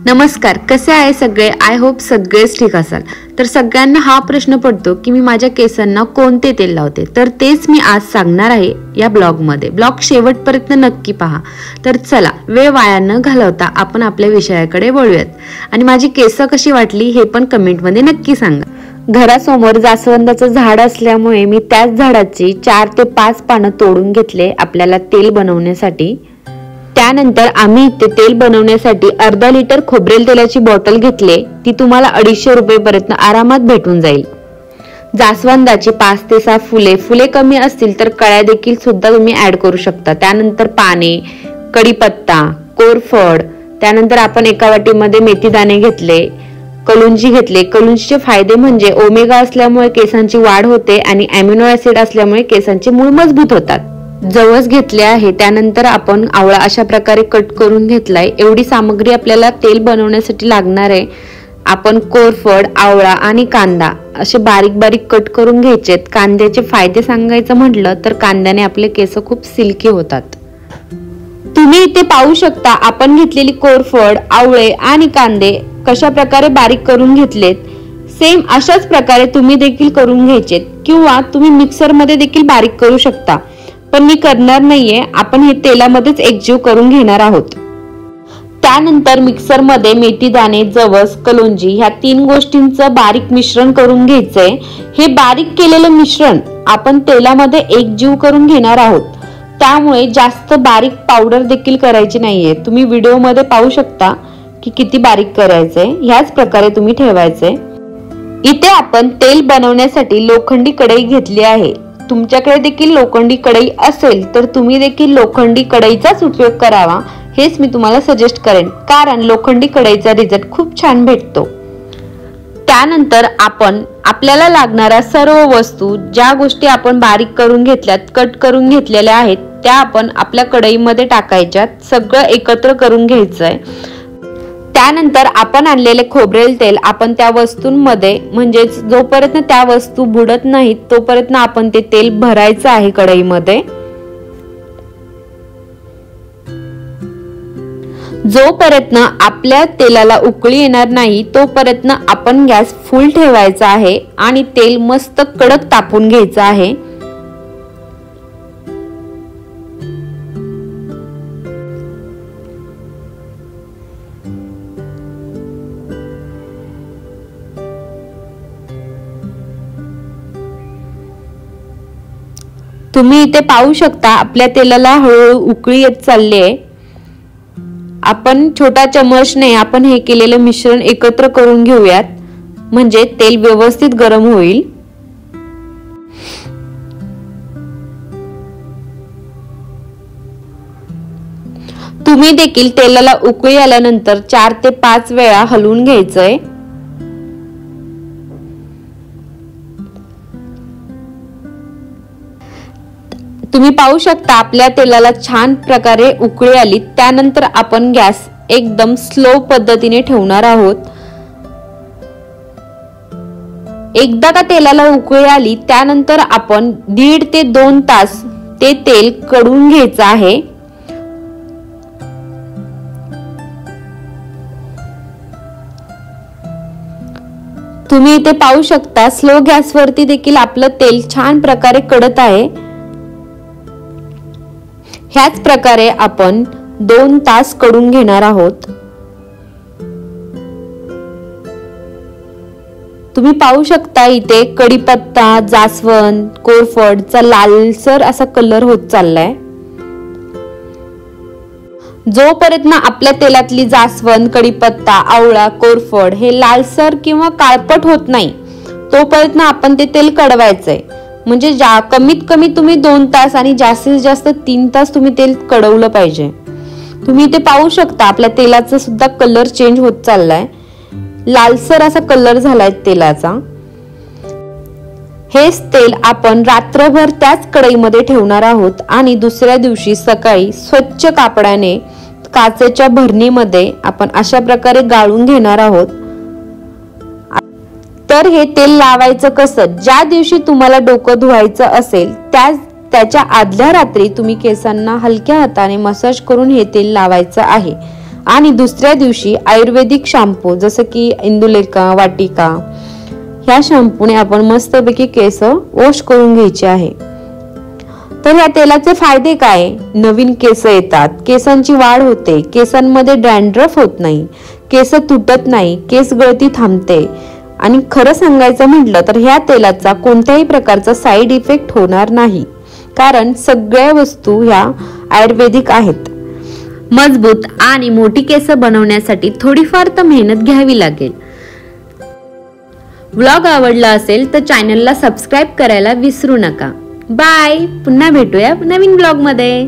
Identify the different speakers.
Speaker 1: नमस्कार, कसे आहे सगळे? आय होप सगळेच ठीक असाल. तर सगळ्यांना हा प्रश्न पडतो की मी माझ्या केसांना कोणते तेल लावते. तर तेच मी आज सांगणार आहे या ब्लॉगमध्ये. ब्लॉग शेवटपर्यंत नक्की पहा. तर चला, वेळ वाया न घालवता आपण आपल्या विषयाकडे वळूयात. आणि माझी केस कशी वाटली हे पण कमेंटमध्ये नक्की सांगा. घरासमोर जास्वंदाचं झाड असल्यामुळे मी त्याच झाडाची 4 ते 5 पानं तोडून घेतले आपल्याला तेल बनवण्यासाठी. त्यानंतर आम्ही इथे तेल बनवण्यासाठी अर्धा लिटर खोबरेल तेलाची बॉटल घेतले. ती तुम्हाला 250 रुपयेपर्यंत आरामात भेटून जाईल. जास्वंदाची 5 ते 6 फुले कमी असतील तर कळ्या देखील सुद्धा तुम्ही ऍड करू शकता. त्यानंतर पाने, कढीपत्ता, कोरफड, त्यानंतर आपण एका वाटीमध्ये मेथी दाणे घेतले, कलुंजी घेतले. कलुंजीचे फायदे म्हणजे ओमेगा असल्यामुळे केसांची वाढ होते आणि अॅमिनो ऍसिड असल्यामुळे केसांचे मूळ मजबूत होतात. जवस घेतले आहे. त्यानंतर आपण आवळा अशा प्रकारे कट करून घेतलाय. एवढी सामग्री आपल्याला तेल बनवण्यासाठी लागणार आहे. आपण कोरफड, आवळा आणि कांदा असे बारीक बारीक कट करून घ्यायचेत. कांद्याचे फायदे सांगायचं म्हटलं तर कांद्याने आपले केस खूप सिल्की होतात. तुम्ही इथे पाहू शकता आपण घेतलेली कोरफड, आवळे आणि कांदे कशा प्रकारे बारीक करून घेतलेत. सेम अशाच प्रकारे तुम्ही देखील करून घ्यायचेत किंवा तुम्ही मिक्सर मध्ये देखील बारीक करू शकता. पण मी करणार नाहीये. आपण हे तेलामध्येच एकजीव करून घेणार आहोत. त्यानंतर मिक्सर मध्ये मेथी दाणे, जवस, कलुंजी ह्या 3 गोष्टींचं बारीक मिश्रण करून घ्यायचंय. हे बारीक केलेलं मिश्रण आपण तेलामध्ये एकजीव करून घेणार आहोत. त्यामुळे जास्त बारीक पावडर देखील करायची नाहीये. तुम्ही व्हिडिओ मध्ये पाहू शकता की किती बारीक करायचंय. ह्याच प्रकारे तुम्ही ठेवायचंय. इथे आपण तेल बनवण्यासाठी लोखंडी कढई घेतली आहे. तुमच्याकडे देखील लोखंडी कढई असेल तर तुम्ही देखील लोखंडी कढईचाच उपयोग करावा हेच मी तुम्हाला सजेस्ट करेन, कारण लोखंडी कढईचा रिझल्ट खूप छान भेटतो. त्यानंतर आपण आपल्याला लागणाऱ्या सर्व वस्तू, ज्या गोष्टी आपण बारीक करून घेतल्यात, कट करून घेतलेल्या आहेत, त्या आपण आपल्या कढईमध्ये टाकायच्यात. सगळं एकत्र करून घ्यायचंय. त्यानंतर आपण आणलेले खोबरेल तेल आपण त्या वस्तूंमध्ये, म्हणजे जोपर्यंत त्या वस्तू बुडत नाहीत तोपर्यंत आपण ते तेल भरायचं आहे कढईमध्ये. जोपर्यंत आपल्या तेलाला उकळी येणार नाही तोपर्यंत आपण गॅस फुल ठेवायचा आहे आणि तेल मस्त कडक तापून घ्यायचं आहे. तुम्ही इथे पाहू शकता आपल्या तेलाला हळूहळू उकळी येत चालली आहे. आपण छोटा चमचने आपण हे केलेलं मिश्रण एकत्र करून घेऊयात, म्हणजे तेल व्यवस्थित गरम होईल. तुम्ही देखील तेलाला उकळी आल्यानंतर 4 ते 5 वेळा हलवून घ्यायचंय. तुम्ही पाहू शकता आपल्या तेलाला छान प्रकारे उकळी आली. त्यानंतर आपण गॅस एकदम स्लो पद्धतीने ठेवणार आहोत. एकदा का तेलाला उकळी आली त्यानंतर आपण 1.5 ते 2 तास ते तेल कढून घ्यायचं आहे. तुम्ही इथे पाहू शकता स्लो गॅसवरती देखील आपलं तेल छान प्रकारे कडत आहे. ह्याच प्रकारे आपण 2 तास कढून घेणार आहोत. तुम्ही पाहू शकता इथे कढीपत्ता, जास्वंद, कोरफडचा लालसर असा कलर होत चाललाय. जोपर्यंत आपल्या तेलातली जास्वंद, कढीपत्ता, आवळा, कोरफड हे लालसर किंवा काळपट होत नाही तोपर्यंत आपण ते तेल कढवायचंय. म्हणजे कमीत कमी तुम्ही 2 तास आणि जास्तीत जास्त 3 तास तुम्ही तेल कढवलं पाहिजे. तुम्ही इथे पाहू शकता आपल्या तेलाचा सुद्धा कलर चेंज होत चाललाय. लालसर असा कलर झालाय तेलाचा. हेच तेल आपण रात्रभर त्याच कढईमध्ये ठेवणार आहोत आणि दुसऱ्या दिवशी सकाळी स्वच्छ कापडाने काचेच्या भरणीमध्ये आपण अशा प्रकारे गाळून घेणार आहोत. तर हे तेल लावायचं कसं? ज्या दिवशी तुम्हाला डोकं धुवायचं असेल त्याच्या आदल्या रात्री तुम्ही केसांना हलक्या हाताने मसाज करून हे तेल लावायचं आहे. आणि दुसऱ्या दिवशी आयुर्वेदिक शॅम्पू जसं की इंदुलेखा, वाटिका ह्या शॅम्पूने आपण मस्तपैकी केस वॉश करून घ्यायचे आहे। तर या तेलाचे फायदे काय? नवीन केस येतात, केसांची वाढ होते, केसांमध्ये डॅन्ड्रफ होत नाही, केस तुटत नाही, केस गळती थांबते आणि खरं सांगायचं म्हटलं तर ह्या तेलाचा कोणत्याही प्रकारचा साईड इफेक्ट होणार नाही, कारण सगळ्या वस्तू ह्या आयुर्वेदिक आहेत। मजबूत आणि मोठी केस बनवण्यासाठी थोडीफार तर मेहनत घ्यावी लागेल। व्लॉग आवडला असेल तर चॅनलला सबस्क्राईब करायला विसरू नका। बाय, पुन्हा भेटूया नवीन ब्लॉग मध्ये।